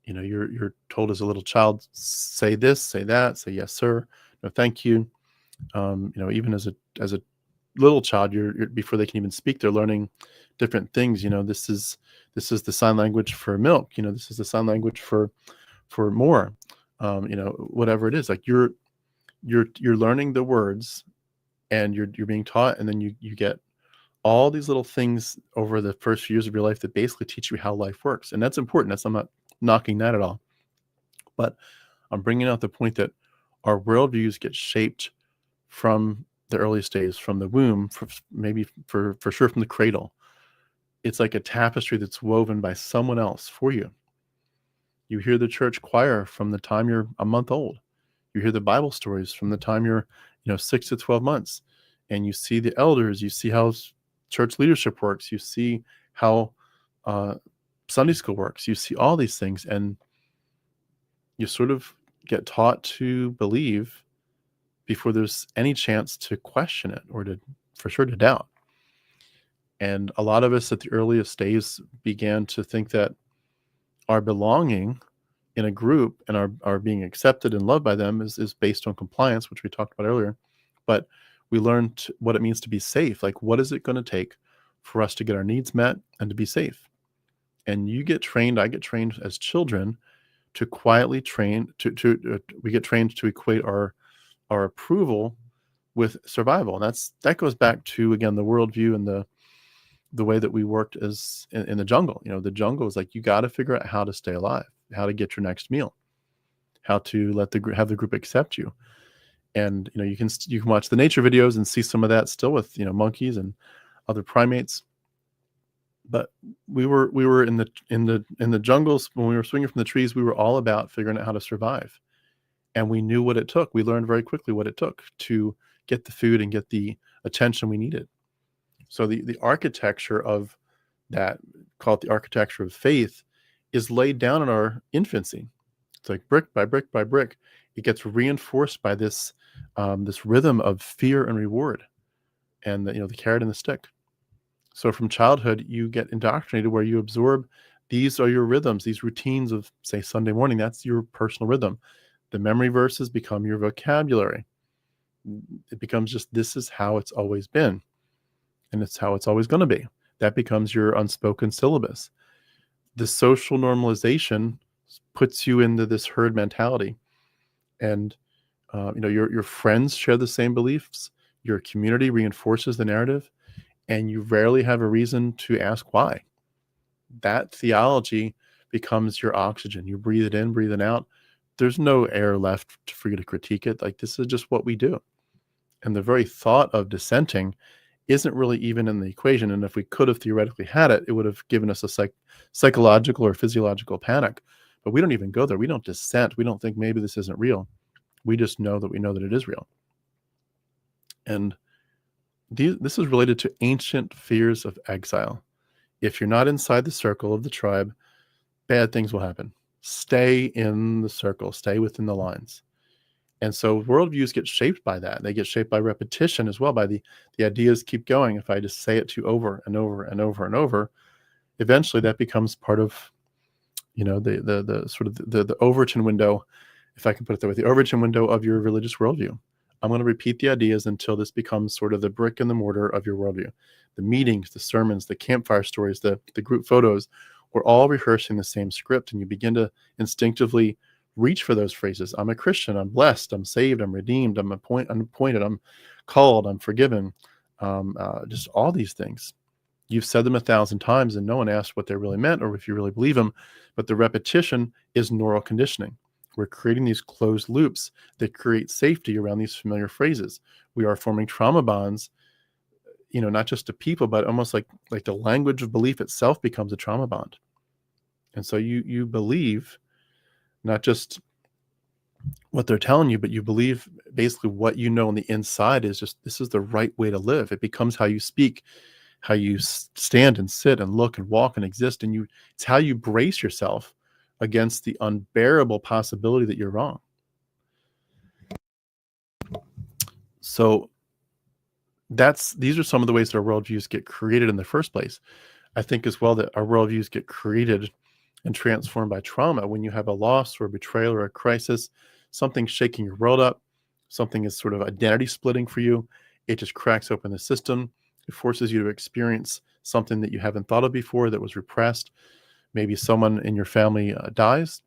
[SPEAKER 1] You're told as a little child, say this, say that, say yes, sir, no, thank you. Even as a little child, you're before they can even speak, they're learning different things. This is the sign language for milk. This is the sign language for more. Whatever it is, like you're learning the words, and you're being taught, and then you get all these little things over the first few years of your life that basically teach you how life works, and that's important. I'm not knocking that at all, but I'm bringing out the point that our worldviews get shaped from the earliest days, from the womb, maybe for sure from the cradle. It's like a tapestry that's woven by someone else for you. You hear the church choir from the time you're a month old. You hear the Bible stories from the time you're 6 to 12 months, and you see the elders. You see how church leadership works. You see how Sunday school works. You see all these things, and you sort of get taught to believe before there's any chance to question it or for sure to doubt. And a lot of us at the earliest days began to think that our belonging in a group and our being accepted and loved by them is based on compliance, which we talked about earlier. But we learned what it means to be safe. Like, what is it going to take for us to get our needs met and to be safe? And you get trained, I get trained as children to quietly train, we get trained to equate our approval with survival. And that goes back to, again, the worldview and the way that we worked as in the jungle. The jungle is like, you got to figure out how to stay alive, how to get your next meal, how to have the group accept you. And you can watch the nature videos and see some of that still with monkeys and other primates. But we were in the jungles when we were swinging from the trees. We were all about figuring out how to survive, and we knew what it took. We learned very quickly what it took to get the food and get the attention we needed. So the architecture of that, call it the architecture of faith, is laid down in our infancy. It's like brick by brick by brick. It gets reinforced by this rhythm of fear and reward, and the carrot and the stick. So from childhood, you get indoctrinated where you absorb, these are your rhythms, these routines of, say, Sunday morning. That's your personal rhythm. The memory verses become your vocabulary. It becomes just, this is how it's always been, and it's how it's always going to be. That becomes your unspoken syllabus. The social normalization puts you into this herd mentality, and your friends share the same beliefs. Your community reinforces the narrative, and you rarely have a reason to ask why. That theology becomes your oxygen. You breathe it in, breathe it out. There's no air left for you to critique it. Like, this is just what we do. And the very thought of dissenting isn't really even in the equation. And if we could have theoretically had it, it would have given us a psychological or physiological panic. But we don't even go there. We don't dissent. We don't think maybe this isn't real. We just know that we know that it is real. And this is related to ancient fears of exile. If you're not inside the circle of the tribe, bad things will happen. Stay in the circle, stay within the lines. And so worldviews get shaped by that. They get shaped by repetition as well, by the ideas keep going. If I just say it to you over and over and over and over, eventually that becomes part of, the sort of the Overton window, if I can put it that way, the Overton window of your religious worldview. I'm going to repeat the ideas until this becomes sort of the brick and the mortar of your worldview. The meetings, the sermons, the campfire stories, the group photos, we're all rehearsing the same script, and you begin to instinctively reach for those phrases. I'm a Christian, I'm blessed, I'm saved, I'm redeemed, I'm appointed, I'm called, I'm forgiven, just all these things. You've said them 1,000 times and no one asked what they really meant or if you really believe them, but the repetition is neural conditioning. We're creating these closed loops that create safety around these familiar phrases. We are forming trauma bonds, not just to people, but almost like the language of belief itself becomes a trauma bond. And so you believe not just what they're telling you, but you believe basically what you know on the inside is just, this is the right way to live. It becomes how you speak, how you stand and sit and look and walk and exist. And it's how you brace yourself against the unbearable possibility that you're wrong. So these are some of the ways that our worldviews get created in the first place. I think as well that our worldviews get created and transformed by trauma. When you have a loss or a betrayal or a crisis, something shaking your world up, something is sort of identity splitting for you, it just cracks open the system. It forces you to experience something that you haven't thought of before that was repressed. Maybe someone in your family dies.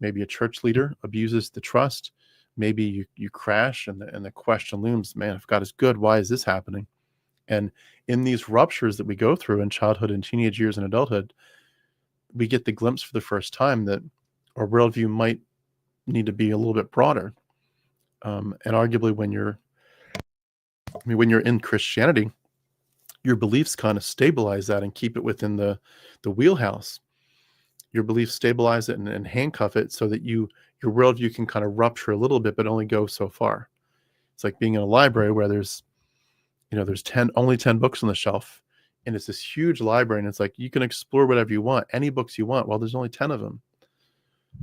[SPEAKER 1] Maybe a church leader abuses the trust. Maybe you crash and the question looms, man, if God is good, why is this happening? And in these ruptures that we go through in childhood and teenage years and adulthood, we get the glimpse for the first time that our worldview might need to be a little bit broader. And arguably when you're in Christianity, your beliefs kind of stabilize that and keep it within the wheelhouse. Your beliefs stabilize it and handcuff it so that your worldview can kind of rupture a little bit, but only go so far. It's like being in a library where there's only 10 books on the shelf, and it's this huge library, and it's like you can explore whatever you want, any books you want. Well, there's only 10 of them.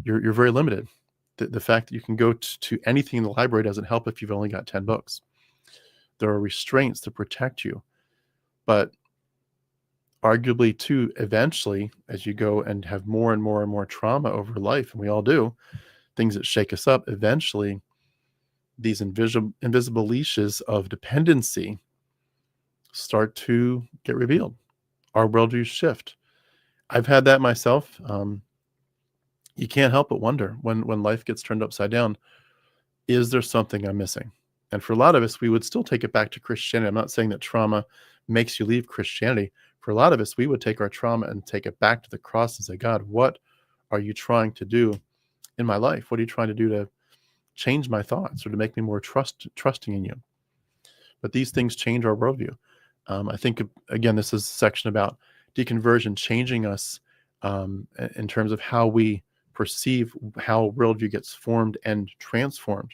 [SPEAKER 1] You're very limited. The fact that you can go to anything in the library doesn't help if you've only got 10 books. There are restraints to protect you, but arguably too, eventually, as you go and have more and more and more trauma over life, and we all do, things that shake us up, eventually these invisible leashes of dependency start to get revealed. Our worldviews shift. I've had that myself. You can't help but wonder when life gets turned upside down, is there something I'm missing? And for a lot of us, we would still take it back to Christianity. I'm not saying that trauma makes you leave Christianity. For a lot of us, we would take our trauma and take it back to the cross and say, God, what are you trying to do in my life? What are you trying to do to change my thoughts or to make me more trusting in you? But these things change our worldview. I think, again, this is a section about deconversion changing us in terms of how we perceive how worldview gets formed and transformed.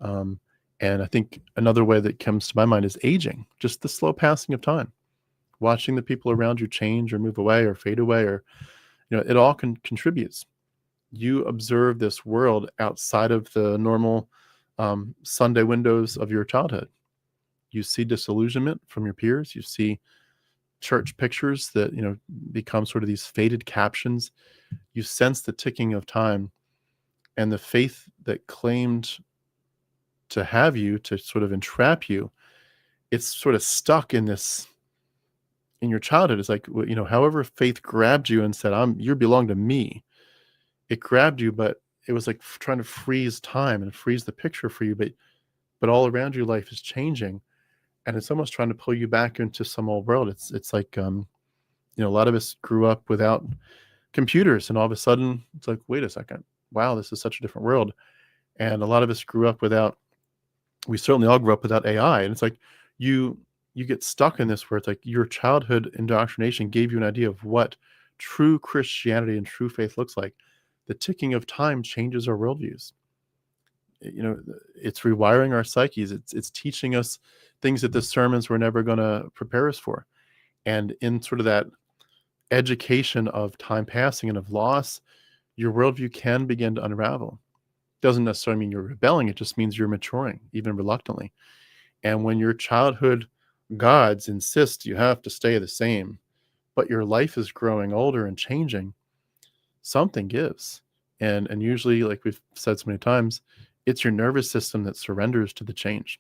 [SPEAKER 1] And I think another way that comes to my mind is aging, just the slow passing of time, watching the people around you change or move away or fade away, or, it all contributes. You observe this world outside of the normal Sunday windows of your childhood. You see disillusionment from your peers. You see church pictures that, become sort of these faded captions. You sense the ticking of time, and the faith that claimed to have you, to sort of entrap you, it's sort of stuck in your childhood. It's like, however faith grabbed you and said, you belong to me. It grabbed you, but it was like trying to freeze time and freeze the picture for you. But but all around you, life is changing, and it's almost trying to pull you back into some old world. It's like, a lot of us grew up without computers, and all of a sudden it's like, wait a second, wow, this is such a different world. And a lot of us grew up without, we certainly all grew up without AI, and it's like you get stuck in this where it's like your childhood indoctrination gave you an idea of what true Christianity and true faith looks like. The ticking of time changes our worldviews. It's rewiring our psyches. It's teaching us things that the sermons were never going to prepare us for. And in sort of that education of time passing and of loss, your worldview can begin to unravel. Doesn't necessarily mean you're rebelling. It just means you're maturing, even reluctantly. And when your childhood gods insist you have to stay the same, but your life is growing older and changing, something gives. And usually, like we've said so many times, it's your nervous system that surrenders to the change.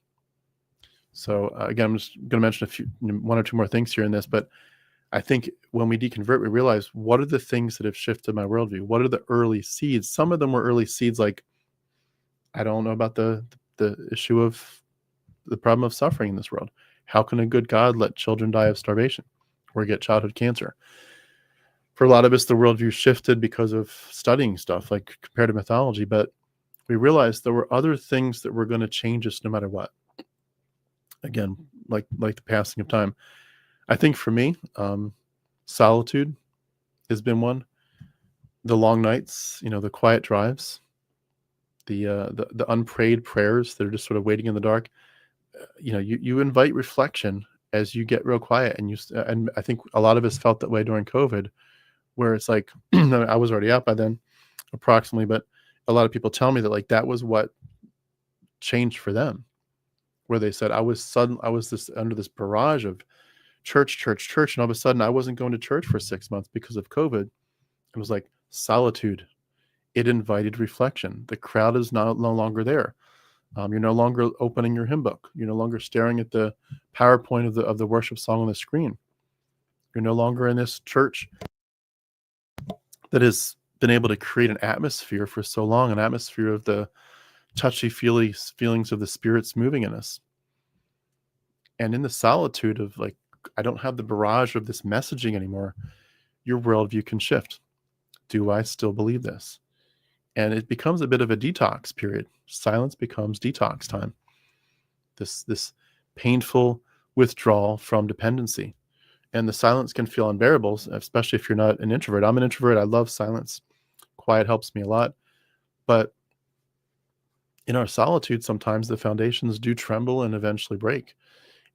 [SPEAKER 1] So again, I'm just going to mention one or two more things here in this, but I think when we deconvert, we realize, what are the things that have shifted my worldview? What are the early seeds? Some of them were early seeds, like, I don't know about the issue of the problem of suffering in this world. How can a good God let children die of starvation or get childhood cancer? For a lot of us, the worldview shifted because of studying stuff like comparative mythology, but we realized there were other things that were going to change us no matter what. Again, like the passing of time. I think for me, solitude has been one. The long nights, the quiet drives, the unprayed prayers that are just sort of waiting in the dark. You invite reflection as you get real quiet, and I think a lot of us felt that way during COVID, where it's like, I was already out by then, approximately, but a lot of people tell me that like that was what changed for them, where they said I was under this barrage of church, and all of a sudden I wasn't going to church for 6 months because of COVID. It was like solitude. It invited reflection. The crowd is no longer there. You're no longer opening your hymn book. You're no longer staring at the PowerPoint of the worship song on the screen. You're no longer in this church that has been able to create an atmosphere for so long, an atmosphere of the touchy-feely feelings of the spirits moving in us. And in the solitude of like, I don't have the barrage of this messaging anymore, your worldview can shift. Do I still believe this? And it becomes a bit of a detox period. Silence becomes detox time. This painful withdrawal from dependency. And the silence can feel unbearable, especially if you're not an introvert. I'm an introvert. I love silence. Quiet helps me a lot. But in our solitude, sometimes the foundations do tremble and eventually break.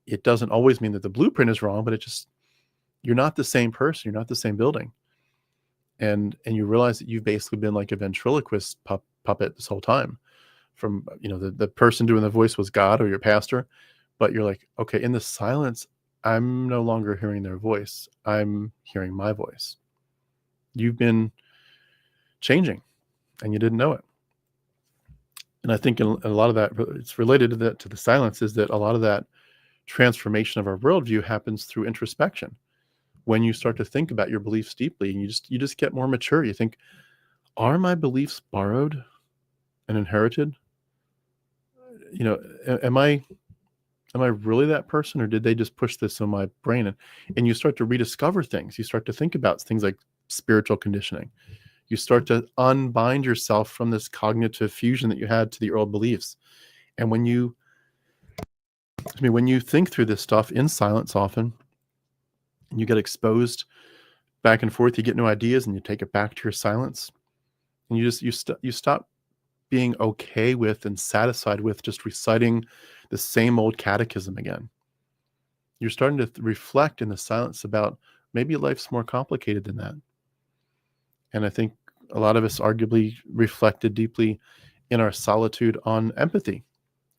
[SPEAKER 1] It doesn't always mean that the blueprint is wrong, but you're not the same person. You're not the same building. And you realize that you've basically been like a ventriloquist puppet this whole time. From, the person doing the voice was God or your pastor, but you're like, okay, in the silence, I'm no longer hearing their voice. I'm hearing my voice. You've been changing and you didn't know it. And I think in a lot of that, it's related to the silence, is that a lot of that transformation of our worldview happens through introspection. When you start to think about your beliefs deeply, and you just get more mature. You think, are my beliefs borrowed and inherited? Am I really that person, or did they just push this in my brain? And you start to rediscover things. You start to think about things like spiritual conditioning. You start to unbind yourself from this cognitive fusion that you had to the old beliefs. And when you think through this stuff in silence often, and you get exposed back and forth, you get new ideas and you take it back to your silence. And you stop being okay with and satisfied with just reciting the same old catechism again. You're starting to reflect in the silence about maybe life's more complicated than that. And I think a lot of us arguably reflected deeply in our solitude on empathy.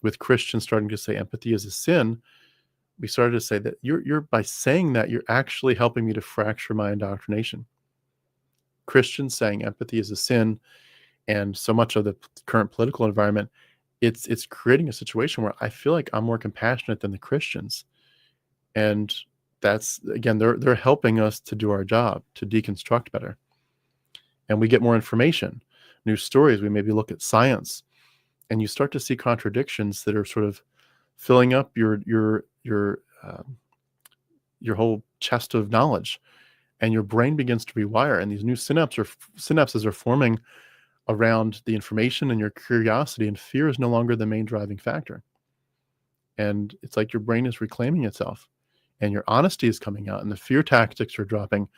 [SPEAKER 1] With Christians starting to say empathy is a sin, we started to say that you're by saying that, you're actually helping me to fracture my indoctrination. Christians saying empathy is a sin, and so much of the current political environment, it's creating a situation where I feel like I'm more compassionate than the Christians. And that's, again, they're helping us to do our job, to deconstruct better. And we get more information, new stories. We maybe look at science and you start to see contradictions that are sort of filling up your whole chest of knowledge, and your brain begins to rewire, and these new synapses are forming around the information and your curiosity, and fear is no longer the main driving factor. And it's like your brain is reclaiming itself, and your honesty is coming out, and the fear tactics are dropping.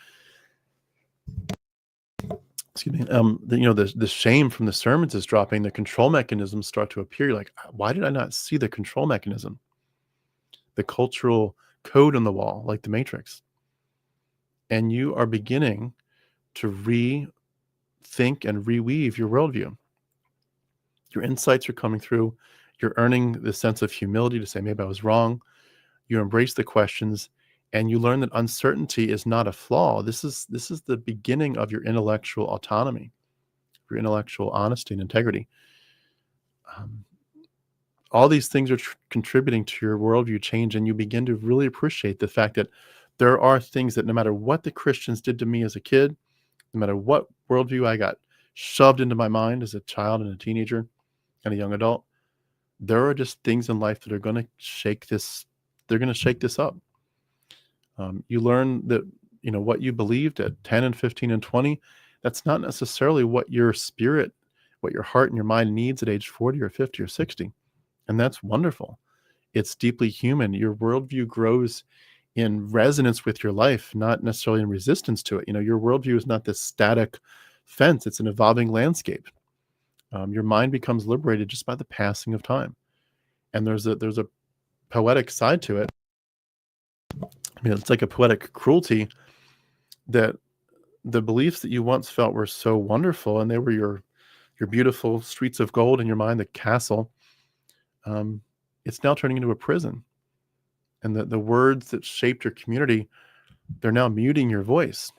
[SPEAKER 1] Excuse me. The shame from the sermons is dropping. The control mechanisms start to appear. You're like, why did I not see the control mechanism? The cultural code on the wall, like the Matrix. And you are beginning to rethink and reweave your worldview. Your insights are coming through. You're earning the sense of humility to say, maybe I was wrong. You embrace the questions, and you learn that uncertainty is not a flaw. This is the beginning of your intellectual autonomy, your intellectual honesty and integrity. All these things are contributing to your worldview change, and you begin to really appreciate the fact that there are things that no matter what the Christians did to me as a kid, no matter what worldview I got shoved into my mind as a child and a teenager and a young adult, there are just things in life that are going to shake this. They're going to shake this up. You learn that, what you believed at 10 and 15 and 20, that's not necessarily what your spirit, what your heart and your mind needs at age 40 or 50 or 60. And that's wonderful. It's deeply human. Your worldview grows in resonance with your life, not necessarily in resistance to it. Your worldview is not this static fence. It's an evolving landscape. Your mind becomes liberated just by the passing of time. And there's a poetic side to it. It's like a poetic cruelty that the beliefs that you once felt were so wonderful, and they were your beautiful streets of gold in your mind, the castle, it's now turning into a prison. And the words that shaped your community, they're now muting your voice.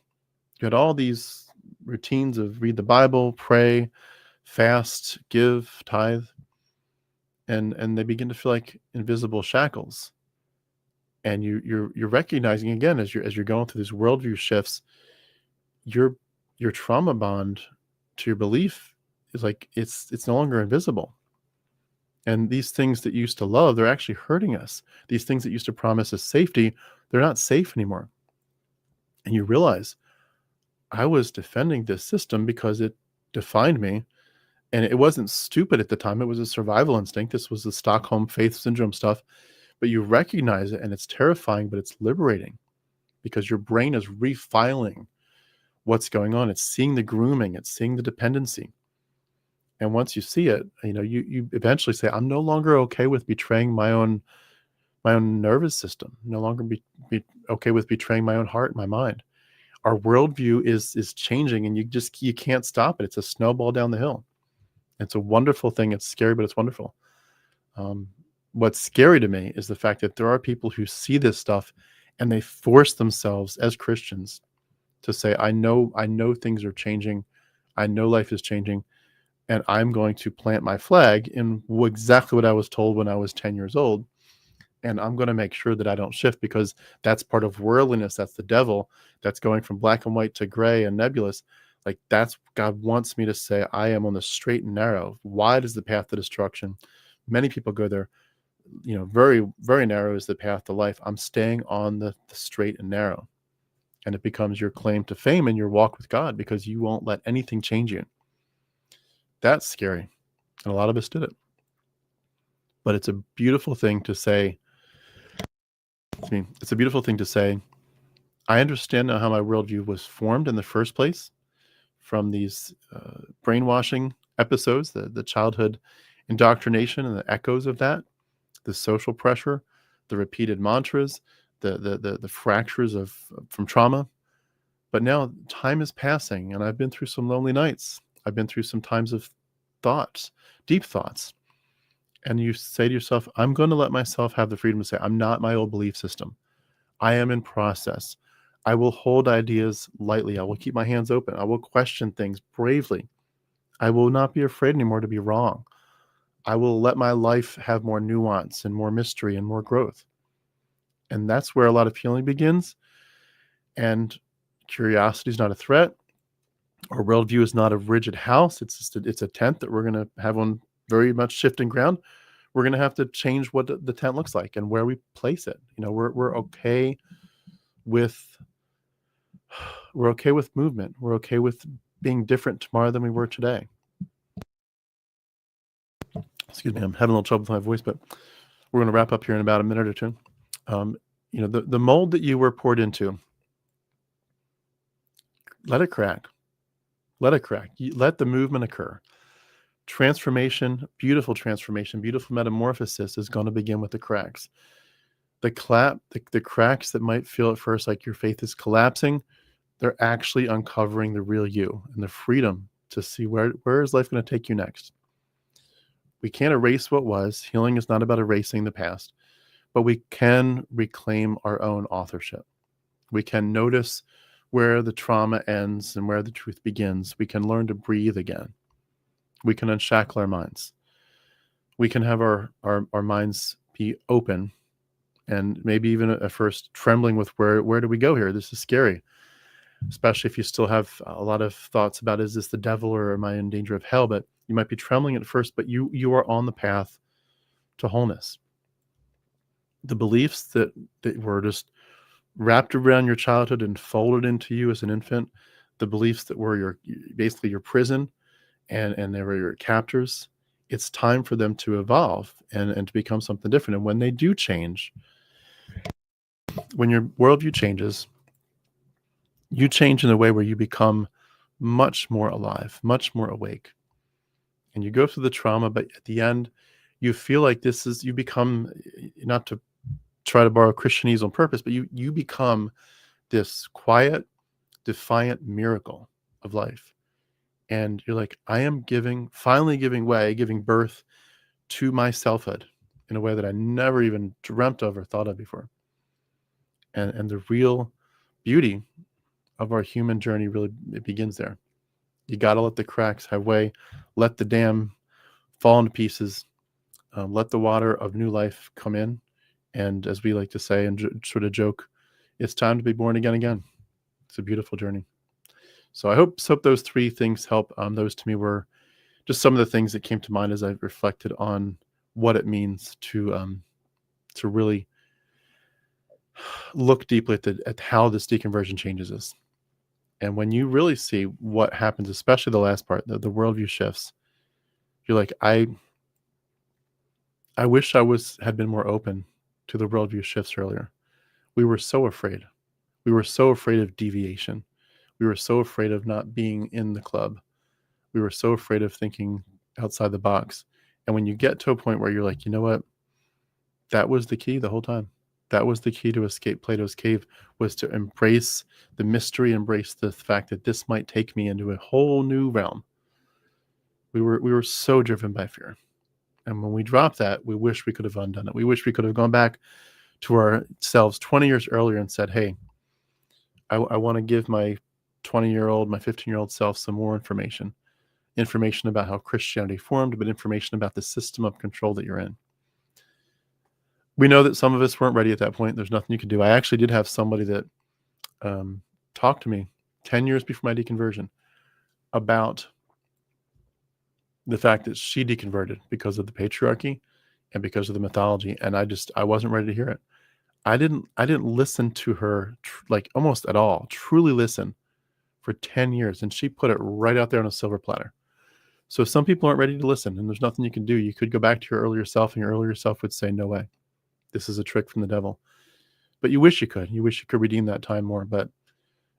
[SPEAKER 1] You had all these routines of read the Bible, pray, fast, give, tithe, and they begin to feel like invisible shackles. And you're recognizing again as you're going through these worldview shifts, your trauma bond to your belief is like it's no longer invisible. And these things that you used to love, they're actually hurting us. These things that used to promise us safety, they're not safe anymore. And you realize, I was defending this system because it defined me. And it wasn't stupid at the time. It was a survival instinct. This was the Stockholm Faith Syndrome stuff. But you recognize it, and it's terrifying, but it's liberating because your brain is refiling what's going on. It's seeing the grooming. It's seeing the dependency. And once you see it, you eventually say, I'm no longer okay with betraying my own nervous system. No longer be okay with betraying my own heart, my mind. Our worldview is changing, and you can't stop it. It's a snowball down the hill. It's a wonderful thing. It's scary, but it's wonderful. What's scary to me is the fact that there are people who see this stuff and they force themselves as Christians to say, I know things are changing. I know life is changing. And I'm going to plant my flag in exactly what I was told when I was 10 years old. And I'm going to make sure that I don't shift, because that's part of worldliness. That's the devil. That's going from black and white to gray and nebulous. Like, that's God wants me to say, I am on the straight and narrow. Wide is the path to destruction. Many people go there. Very, very narrow is the path to life. I'm staying on the straight and narrow. And it becomes your claim to fame in your walk with God, because you won't let anything change you. That's scary. And a lot of us did it. But it's a beautiful thing to say. It's a beautiful thing to say, I understand now how my worldview was formed in the first place from these brainwashing episodes, the childhood indoctrination and the echoes of that, the social pressure, the repeated mantras, the fractures from trauma. But now time is passing, and I've been through some lonely nights. I've been through some times of thoughts, deep thoughts. And you say to yourself, I'm going to let myself have the freedom to say, I'm not my old belief system. I am in process. I will hold ideas lightly. I will keep my hands open. I will question things bravely. I will not be afraid anymore to be wrong. I will let my life have more nuance and more mystery and more growth. And that's where a lot of healing begins. And curiosity is not a threat. Our worldview is not a rigid house. It's a tent that we're going to have on very much shifting ground. We're going to have to change what the tent looks like and where we place it. We're okay with movement. We're okay with being different tomorrow than we were today. Excuse me, I'm having a little trouble with my voice, but we're going to wrap up here in about a minute or two. The mold that you were poured into, let it crack. Let it crack. Let the movement occur. Transformation, beautiful metamorphosis is going to begin with the cracks. The cracks that might feel at first like your faith is collapsing, they're actually uncovering the real you and the freedom to see where is life going to take you next. We can't erase what was. Healing is not about erasing the past, but we can reclaim our own authorship. We can notice where the trauma ends and where the truth begins. We can learn to breathe again. We can unshackle our minds. We can have our minds be open, and maybe even at first trembling with where do we go here? This is scary, especially if you still have a lot of thoughts about, is this the devil or am I in danger of hell? But you might be trembling at first, but you are on the path to wholeness. The beliefs that were just wrapped around your childhood and folded into you as an infant, the beliefs that were basically your prison and they were your captors, it's time for them to evolve and to become something different. And when they do change, when your worldview changes, you change in a way where you become much more alive, much more awake. And you go through the trauma, but at the end, you feel like you become, not to try to borrow Christianese on purpose, but you become this quiet, defiant miracle of life. And you're like, I am finally giving birth to my selfhood in a way that I never even dreamt of or thought of before. And the real beauty of our human journey it begins there. You got to let the cracks have way, let the dam fall into pieces, let the water of new life come in. And as we like to say and sort of joke, it's time to be born again. It's a beautiful journey. So I hope those three things help. Those to me were just some of the things that came to mind as I reflected on what it means to really look deeply at how this deconversion changes us. And when you really see what happens, especially the last part, the worldview shifts, you're like, I wish I had been more open to the worldview shifts earlier. We were so afraid. We were so afraid of deviation. We were so afraid of not being in the club. We were so afraid of thinking outside the box. And when you get to a point where you're like, you know what? That was the key the whole time. That was the key to escape Plato's cave, was to embrace the mystery, embrace the fact that this might take me into a whole new realm. We were so driven by fear. And when we dropped that, we wish we could have undone it. We wish we could have gone back to ourselves 20 years earlier and said, hey, I want to give my 20-year-old, my 15-year-old self some more information about how Christianity formed, but information about the system of control that you're in. We know that some of us weren't ready at that point. There's nothing you can do. I actually did have somebody that talked to me 10 years before my deconversion about the fact that she deconverted because of the patriarchy and because of the mythology. And I wasn't ready to hear it. I didn't listen to her like almost at all, truly listen for 10 years. And she put it right out there on a silver platter. So some people aren't ready to listen and there's nothing you can do. You could go back to your earlier self and your earlier self would say, no way. This is a trick from the devil. But you wish you could. You wish you could redeem that time more. But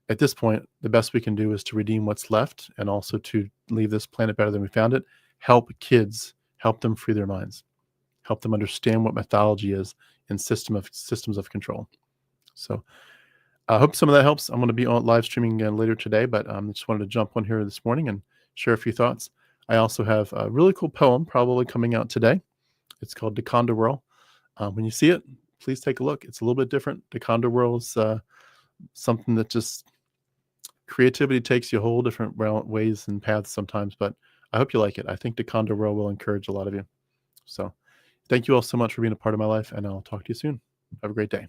[SPEAKER 1] at this point, the best we can do is to redeem what's left and also to leave this planet better than we found it. Help kids, help them free their minds, help them understand what mythology is and systems of control. So I hope some of that helps. I'm going to be on live streaming again later today, but I just wanted to jump on here this morning and share a few thoughts. I also have a really cool poem probably coming out today. It's called Deconversion. When you see it, please take a look. It's a little bit different. Deconversion is something that just creativity takes you a whole different ways and paths sometimes, but I hope you like it. I think Deconversion will encourage a lot of you. So thank you all so much for being a part of my life, and I'll talk to you soon. Have a great day.